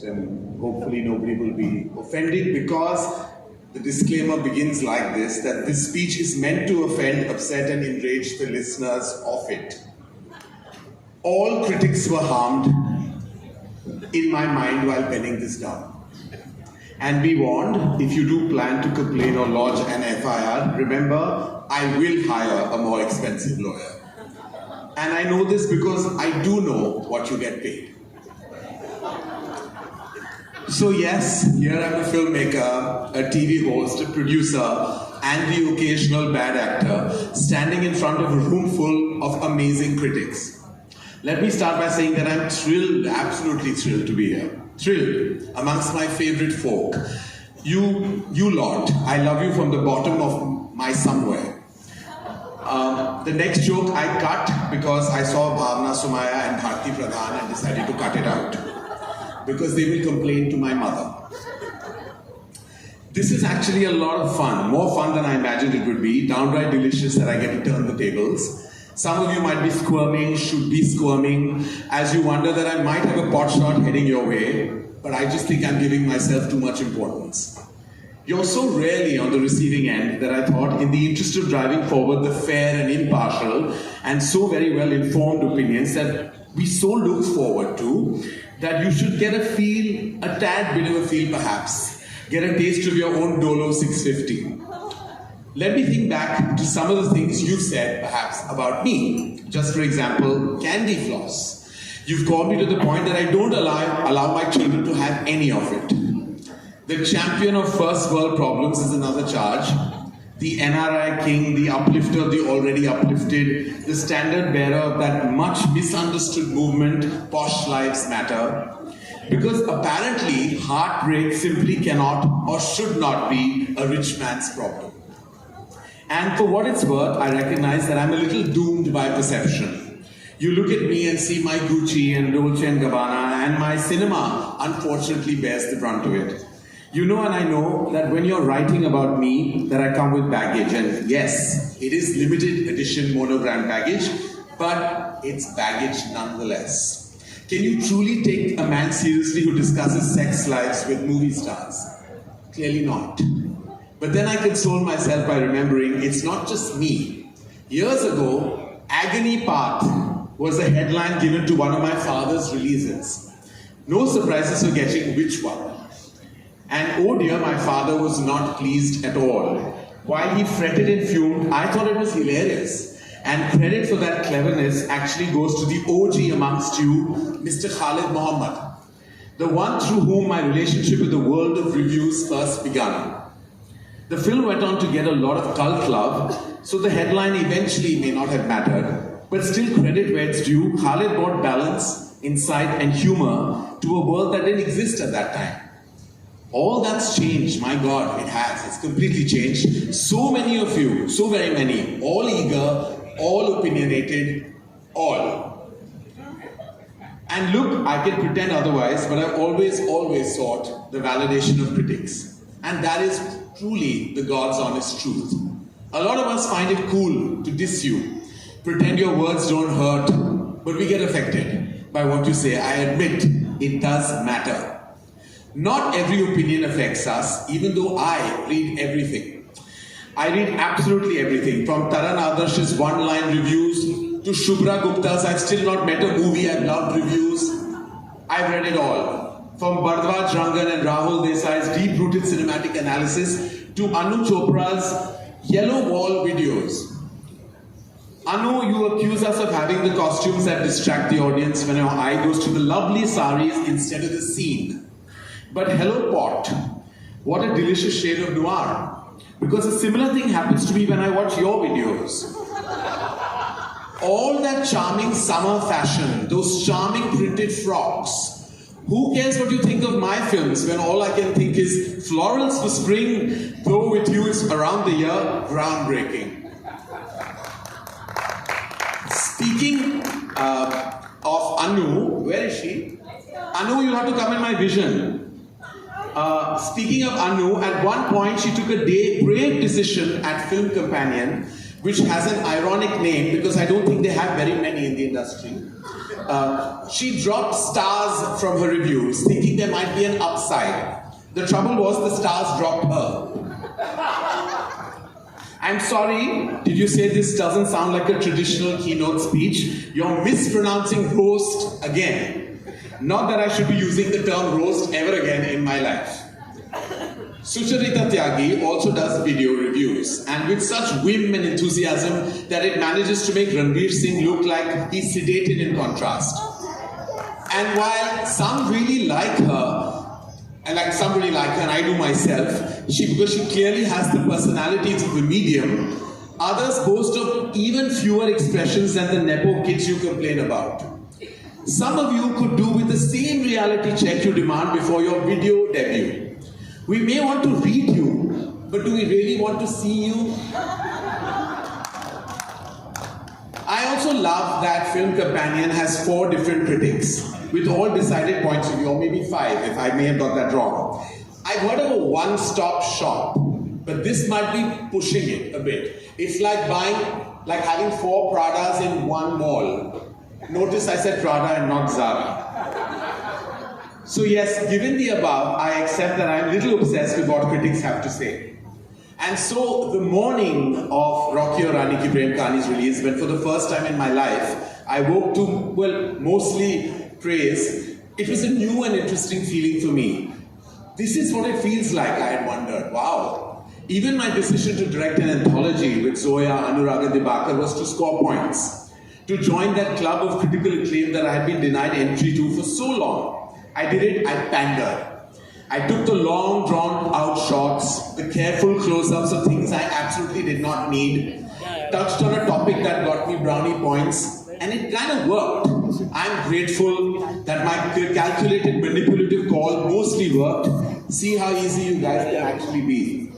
and hopefully nobody will be offended because the disclaimer begins like this, that this speech is meant to offend, upset and enrage the listeners of it. All critics were harmed in my mind while penning this down. And be warned, if you do plan to complain or lodge an FIR, remember, I will hire a more expensive lawyer. And I know this because I do know what you get paid. So yes, here I'm a filmmaker, a TV host, a producer, and the occasional bad actor, standing in front of a room full of amazing critics. Let me start by saying that I'm thrilled, absolutely thrilled to be here. Thrilled, amongst my favorite folk. You lot, I love you from the bottom of my somewhere. The next joke I cut because I saw Bhavna Sumaya and Bharti Pradhan and decided to cut it out. Because they will complain to my mother. This is actually a lot of fun, more fun than I imagined it would be, downright delicious that I get to turn the tables. Some of you might be squirming, should be squirming, as you wonder that I might have a pot shot heading your way, but I just think I'm giving myself too much importance. You're so rarely on the receiving end that I thought, in the interest of driving forward the fair and impartial and so very well informed opinions that we so look forward to, that you should get a feel, a tad bit of a feel perhaps, get a taste of your own Dolo 650. Let me think back to some of the things you've said perhaps about me. Just for example, candy floss. You've called me to the point that I don't allow my children to have any of it. The champion of first world problems is another charge. The NRI king, the uplifter of the already uplifted, the standard bearer of that much misunderstood movement, Posh Lives Matter. Because apparently, heartbreak simply cannot or should not be a rich man's problem. And for what it's worth, I recognize that I'm a little doomed by perception. You look at me and see my Gucci and Dolce & Gabbana, and my cinema unfortunately bears the brunt of it. You know and I know that when you're writing about me, that I come with baggage. And yes, it is limited edition monogram baggage, but it's baggage nonetheless. Can you truly take a man seriously who discusses sex lives with movie stars? Clearly not. But then I console myself by remembering it's not just me. Years ago, Agony Path was the headline given to one of my father's releases. No surprises for guessing which one. And oh dear, my father was not pleased at all. While he fretted and fumed, I thought it was hilarious. And credit for that cleverness actually goes to the OG amongst you, Mr. Khalid Muhammad, the one through whom my relationship with the world of reviews first began. The film went on to get a lot of cult love, so the headline eventually may not have mattered, but still credit where it's due, Khalid brought balance, insight and humor to a world that didn't exist at that time. All that's changed, my God, it has. It's completely changed. So many of you, so very many, all eager, all opinionated, all. And look, I can pretend otherwise, but I've always sought the validation of critics. And that is truly the God's honest truth. A lot of us find it cool to diss you, pretend your words don't hurt, but we get affected by what you say. I admit, it does matter. Not every opinion affects us, even though I read everything. I read absolutely everything, from Taran Adarsh's one-line reviews to Shubhra Gupta's I've still not met a movie I've loved reviews. I've read it all. From Bardwaj Rangan and Rahul Desai's deep-rooted cinematic analysis to Anu Chopra's yellow wall videos. Anu, you accuse us of having the costumes that distract the audience when our eye goes to the lovely saris instead of the scene. But hello pot, what a delicious shade of noir. Because a similar thing happens to me when I watch your videos. All that charming summer fashion, those charming printed frocks. Who cares what you think of my films when all I can think is florals for spring, though with you it's around the year, groundbreaking. Speaking of Anu, where is she? Anu, you'll have to come in my vision. Speaking of Anu, at one point she took a brave decision at Film Companion which has an ironic name because I don't think they have very many in the industry. She dropped stars from her reviews, thinking there might be an upside. The trouble was the stars dropped her. I'm sorry, did you say this doesn't sound like a traditional keynote speech? You're mispronouncing roast again. Not that I should be using the term roast ever again in my life. Sucharita Tyagi also does video reviews, and with such vim and enthusiasm that it manages to make Ranveer Singh look like he's sedated in contrast. And while some really like her, and I do myself, because she clearly has the personalities of the medium, others boast of even fewer expressions than the Nepo kids you complain about. Some of you could do with the same reality check you demand before your video debut. We may want to read you, but do we really want to see you? I also love that Film Companion has 4 different critics with all decided points of view, or maybe 5 if I may have got that wrong. I've heard of a one-stop shop, but this might be pushing it a bit. It's like having 4 Pradas in one mall. Notice I said Prada and not Zara. So yes, given the above, I accept that I'm a little obsessed with what critics have to say. And so the morning of Rocky Aur Rani Ki Prem Kahani's release, when for the first time in my life, I woke to, well, mostly praise, it was a new and interesting feeling for me. This is what it feels like, I had wondered. Wow. Even my decision to direct an anthology with Zoya, Anurag and Dibakar was to score points. To join that club of critical acclaim that I had been denied entry to for so long. I did it, I pandered. I took the long drawn out shots, the careful close-ups of things I absolutely did not need, touched on a topic that got me brownie points, and it kind of worked. I'm grateful that my calculated manipulative call mostly worked. See how easy you guys can actually be.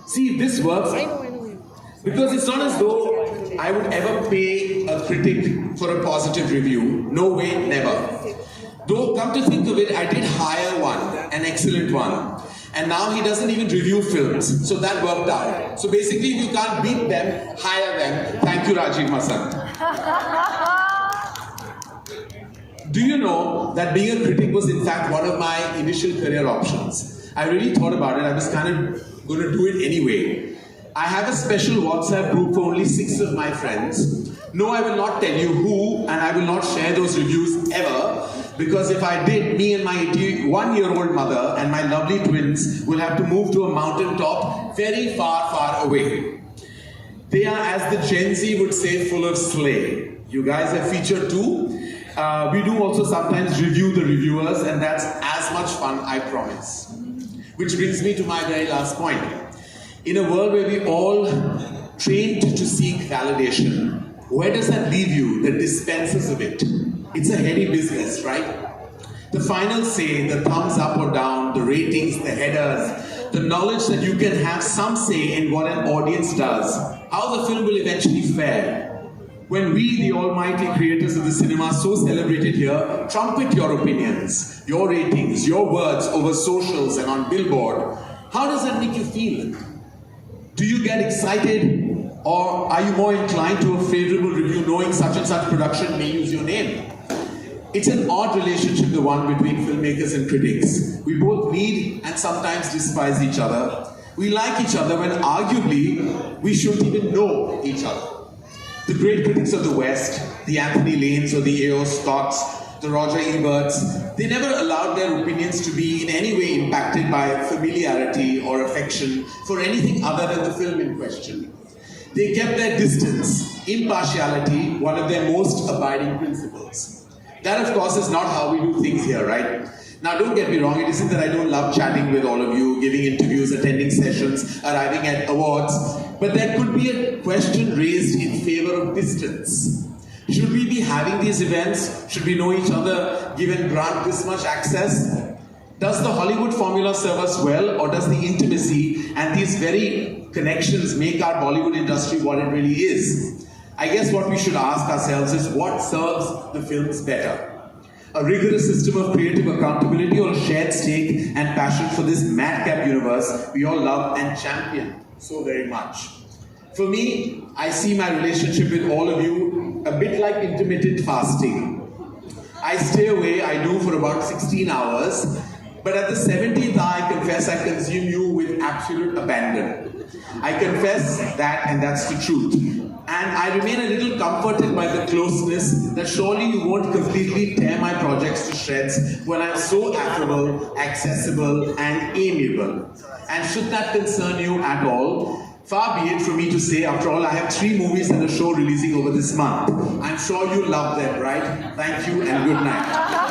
See, this works because it's not as though I would ever pay a critic for a positive review. No way, never. Though, come to think of it, I did hire one, an excellent one. And now he doesn't even review films. So that worked out. So basically, if you can't beat them, hire them. Thank you, Rajiv Masand. Do you know that being a critic was in fact one of my initial career options? I really thought about it. I was kind of going to do it anyway. I have a special WhatsApp group for only 6 of my friends. No, I will not tell you who, and I will not share those reviews ever, because if I did, me and my 81-year-old mother and my lovely twins will have to move to a mountaintop very far, far away. They are, as the Gen Z would say, full of slay. You guys have featured too. We do also sometimes review the reviewers, and that's as much fun, I promise. Which brings me to my very last point. In a world where we all trained to seek validation, where does that leave you, the dispensers of it? It's a heady business, right? The final say, the thumbs up or down, the ratings, the headers, the knowledge that you can have some say in what an audience does, how the film will eventually fare. When we, the almighty creators of the cinema, so celebrated here, trumpet your opinions, your ratings, your words over socials and on billboard, how does that make you feel? Do you get excited? Or are you more inclined to a favorable review knowing such and such production may use your name? It's an odd relationship, the one between filmmakers and critics. We both need and sometimes despise each other. We like each other when arguably we shouldn't even know each other. The great critics of the West, the Anthony Lanes or the A.O. Scotts, the Roger Eberts, they never allowed their opinions to be in any way impacted by familiarity or affection for anything other than the film in question. They kept their distance, impartiality, one of their most abiding principles. That, of course, is not how we do things here, right? Now, don't get me wrong, it isn't that I don't love chatting with all of you, giving interviews, attending sessions, arriving at awards, but there could be a question raised in favor of distance. Should we be having these events? Should we know each other, given grant this much access? Does the Hollywood formula serve us well, or does the intimacy and these very connections make our Bollywood industry what it really is? I guess what we should ask ourselves is what serves the films better? A rigorous system of creative accountability or a shared stake and passion for this madcap universe we all love and champion so very much? For me, I see my relationship with all of you a bit like intermittent fasting. I stay away, I do for about 16 hours, but at the 17th hour, I confess I consume you with absolute abandon. I confess that, and that's the truth. And I remain a little comforted by the closeness that surely you won't completely tear my projects to shreds when I'm so affable, accessible, and amiable. And should that concern you at all, far be it for me to say, after all, I have 3 movies and a show releasing over this month. I'm sure you love them, right? Thank you and good night.